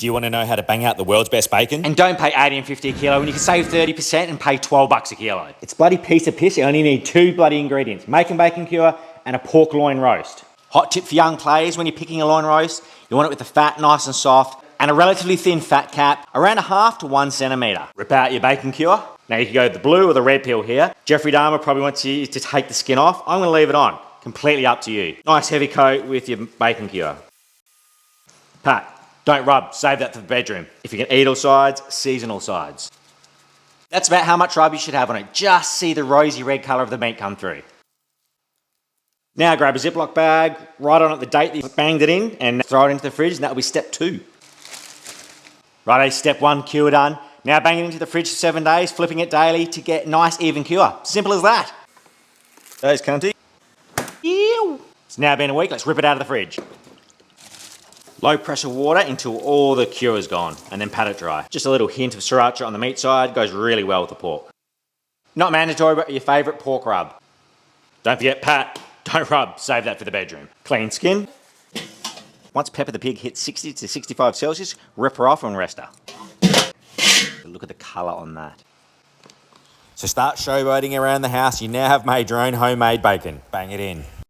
Do you want to know how to bang out the world's best bacon? And don't pay $18 and $50 a kilo when you can save 30% and pay $12 a kilo. It's bloody piece of piss. You only need 2 bloody ingredients. Macon bacon cure and a pork loin roast. Hot tip for young players when you're picking a loin roast, you want it with the fat nice and soft and a relatively thin fat cap, around 1/2 to 1 centimetre. Rip out your bacon cure. Now you can go the blue or the red peel here. Jeffrey Dahmer probably wants you to take the skin off. I'm going to leave it on. Completely up to you. Nice heavy coat with your bacon cure. Pat, don't rub. Save that for the bedroom. If you can eat all sides, season all sides. That's about how much rub you should have on it. Just see the rosy red colour of the meat come through. Now grab a Ziploc bag, write on it the date that you banged it in, and throw it into the fridge, and that will be step 2. Righto, step 1, cure done. Now bang it into the fridge for 7 days, flipping it daily to get nice even cure. Simple as that. Those cunty. It's now been a week, let's rip it out of the fridge. Low pressure water until all the cure is gone, and then pat it dry. Just a little hint of sriracha on the meat side, goes really well with the pork. Not mandatory, but your favourite pork rub. Don't forget, Pat, don't rub, save that for the bedroom. Clean skin. Once Pepper the pig hits 60 to 65 Celsius, rip her off and rest her. Look at the colour on that. So start showboating around the house. You now have made your own homemade bacon. Bang it in.